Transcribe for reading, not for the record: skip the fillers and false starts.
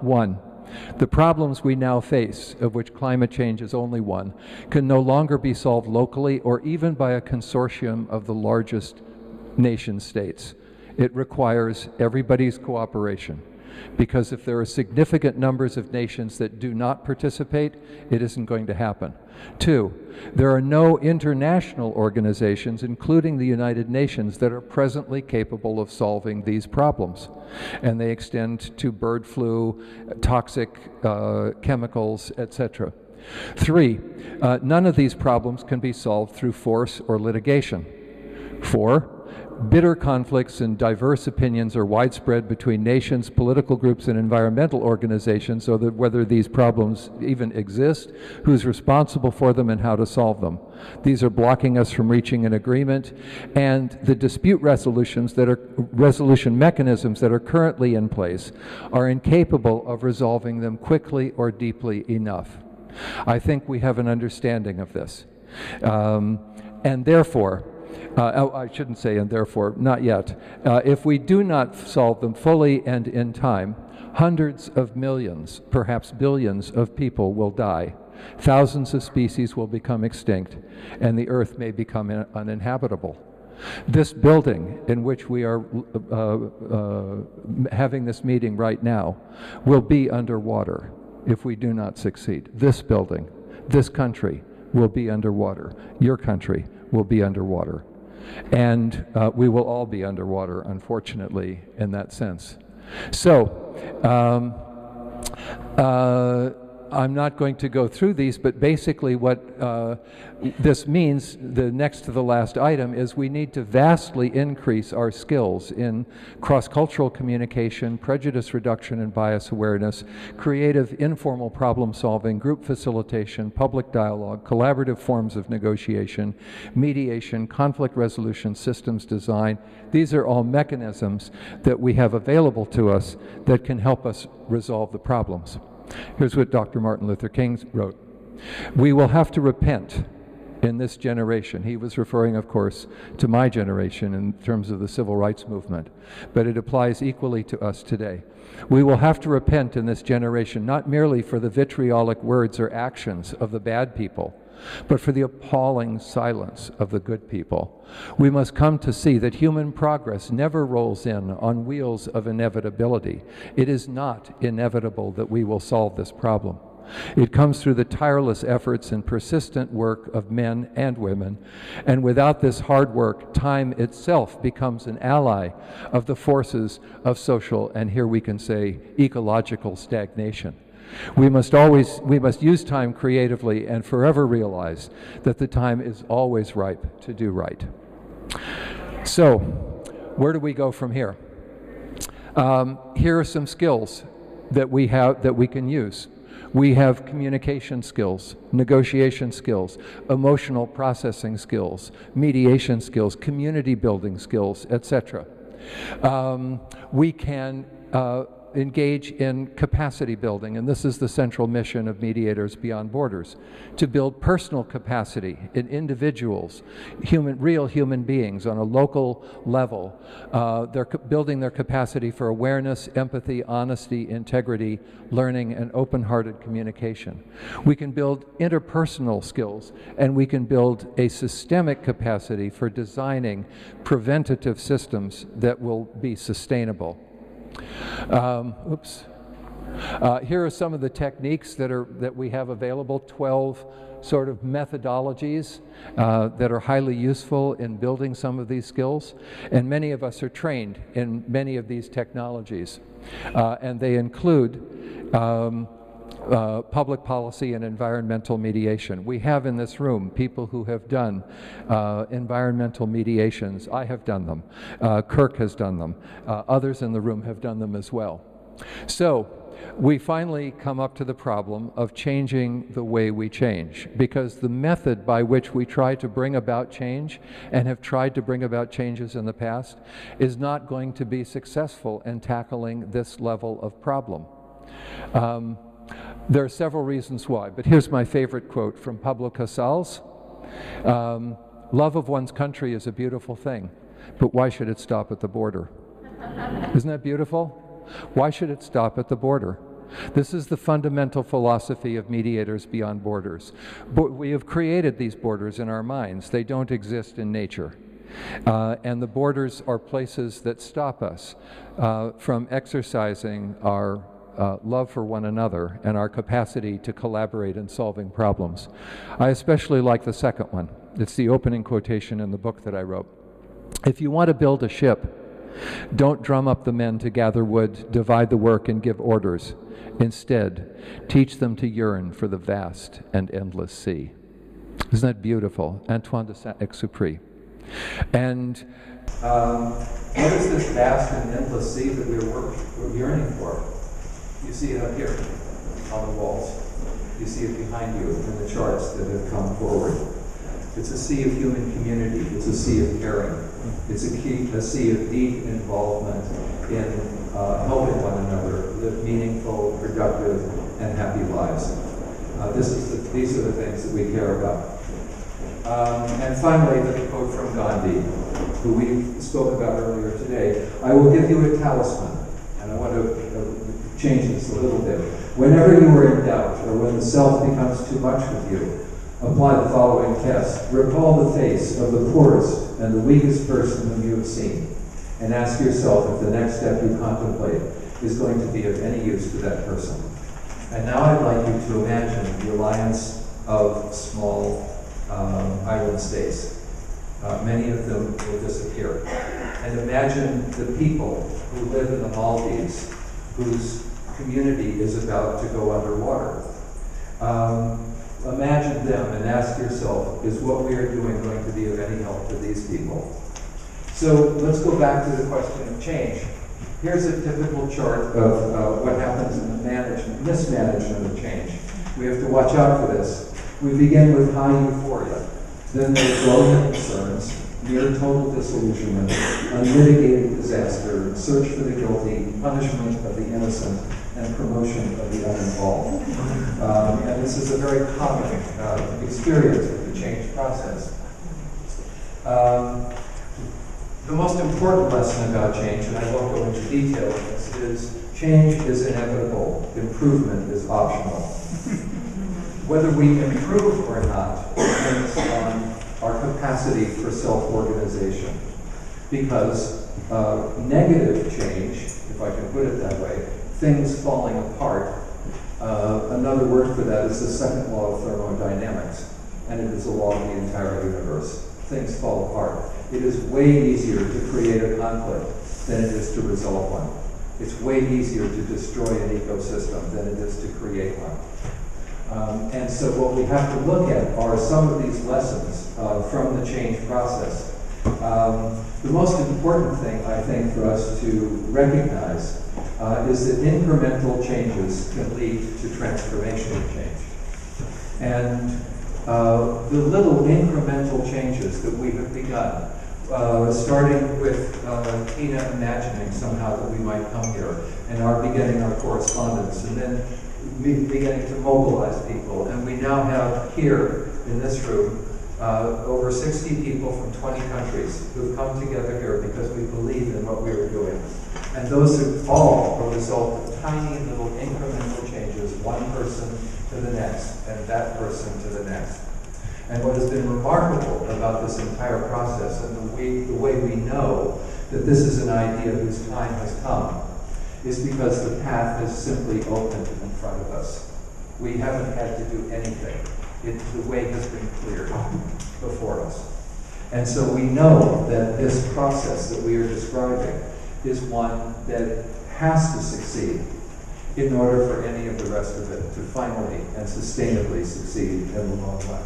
One, the problems we now face, of which climate change is only one, can no longer be solved locally or even by a consortium of the largest nation states. It requires everybody's cooperation, because if there are significant numbers of nations that do not participate, it isn't going to happen. Two, there are no international organizations, including the United Nations, that are presently capable of solving these problems. And they extend to bird flu, toxic chemicals, etc. Three, none of these problems can be solved through force or litigation. Four, bitter conflicts and diverse opinions are widespread between nations, political groups, and environmental organizations, so that whether these problems even exist, who's responsible for them, and how to solve them. These are blocking us from reaching an agreement, and the dispute resolution mechanisms that are currently in place are incapable of resolving them quickly or deeply enough. I think we have an understanding of this. And therefore, I shouldn't say and therefore, not yet. If we do not solve them fully and in time, hundreds of millions, perhaps billions of people will die. Thousands of species will become extinct, and the earth may become uninhabitable. This building in which we are having this meeting right now will be underwater if we do not succeed. This building, this country will be underwater. Your country will be underwater. And we will all be underwater, unfortunately, in that sense. So, I'm not going to go through these, but basically what this means, the next to the last item, is we need to vastly increase our skills in cross-cultural communication, prejudice reduction and bias awareness, creative informal problem solving, group facilitation, public dialogue, collaborative forms of negotiation, mediation, conflict resolution, systems design. These are all mechanisms that we have available to us that can help us resolve the problems. Here's what Dr. Martin Luther King wrote. We will have to repent in this generation. He was referring, of course, to my generation in terms of the civil rights movement, but it applies equally to us today. We will have to repent in this generation, not merely for the vitriolic words or actions of the bad people, but for the appalling silence of the good people. We must come to see that human progress never rolls in on wheels of inevitability. It is not inevitable that we will solve this problem. It comes through the tireless efforts and persistent work of men and women, and without this hard work, time itself becomes an ally of the forces of social, and here we can say, ecological stagnation. We must use time creatively and forever realize that the time is always ripe to do right. So, where do we go from here? Here are some skills that we have that we can use. We have communication skills, negotiation skills, emotional processing skills, mediation skills, community building skills, etc. We can engage in capacity building, and this is the central mission of Mediators Beyond Borders, to build personal capacity in individuals, real human beings on a local level. They're building their capacity for awareness, empathy, honesty, integrity, learning, and open-hearted communication. We can build interpersonal skills, and we can build a systemic capacity for designing preventative systems that will be sustainable. Here are some of the techniques that we have available, 12 sort of methodologies that are highly useful in building some of these skills, and many of us are trained in many of these technologies, and they include public policy and environmental mediation. We have in this room people who have done environmental mediations. I have done them. Kirk has done them. Others in the room have done them as well. So we finally come up to the problem of changing the way we change, because the method by which we try to bring about change and have tried to bring about changes in the past is not going to be successful in tackling this level of problem. There are several reasons why, but here's my favorite quote from Pablo Casals. Love of one's country is a beautiful thing, but why should it stop at the border? Isn't that beautiful? Why should it stop at the border? This is the fundamental philosophy of Mediators Beyond Borders. But we have created these borders in our minds. They don't exist in nature. And the borders are places that stop us from exercising our love for one another and our capacity to collaborate in solving problems. I especially like the second one. It's the opening quotation in the book that I wrote. If you want to build a ship, don't drum up the men to gather wood, divide the work, and give orders. Instead, teach them to yearn for the vast and endless sea. Isn't that beautiful? Antoine de Saint-Exupéry. And what is this vast and endless sea that we're yearning for? You see it up here on the walls. You see it behind you in the charts that have come forward. It's a sea of human community. It's a sea of caring. It's a sea of deep involvement in helping one another live meaningful, productive, and happy lives. These are the things that we care about. And finally, the quote from Gandhi, who we spoke about earlier today. I will give you a talisman, and I want to change this a little bit. Whenever you are in doubt, or when the self becomes too much with you, apply the following test. Recall the face of the poorest and the weakest person whom you have seen, and ask yourself if the next step you contemplate is going to be of any use to that person. And now I'd like you to imagine the alliance of small island states. Many of them will disappear. And imagine the people who live in the Maldives, whose community is about to go underwater. Imagine them and ask yourself, is what we are doing going to be of any help to these people? So let's go back to the question of change. Here's a typical chart of what happens in the mismanagement of change. We have to watch out for this. We begin with high euphoria. Then there's growing concerns, near total disillusionment, unmitigated disaster, search for the guilty, punishment of the innocent, and promotion of the uninvolved. And this is a very common experience with the change process. The most important lesson about change, and I won't go into detail on this, is change is inevitable, improvement is optional. Whether we improve or not depends on our capacity for self-organization. Because negative change, if I can put it that way, things falling apart, another word for that is the second law of thermodynamics, and it is a law of the entire universe. Things fall apart. It is way easier to create a conflict than it is to resolve one. It's way easier to destroy an ecosystem than it is to create one. And so what we have to look at are some of these lessons from the change process. The most important thing, I think, for us to recognize is that incremental changes can lead to transformational change. And the little incremental changes that we have begun, starting with Tina imagining somehow that we might come here, and our beginning our correspondence, and then beginning to mobilize people. And we now have here in this room over 60 people from 20 countries who have come together here because we believe in what we are doing. And those are all a result of tiny little incremental changes, one person to the next, and that person to the next. And what has been remarkable about this entire process, and the way we know that this is an idea whose time has come, is because the path has simply opened in front of us. We haven't had to do anything. The way has been cleared before us. And so we know that this process that we are describing is one that has to succeed in order for any of the rest of it to finally and sustainably succeed in the long run.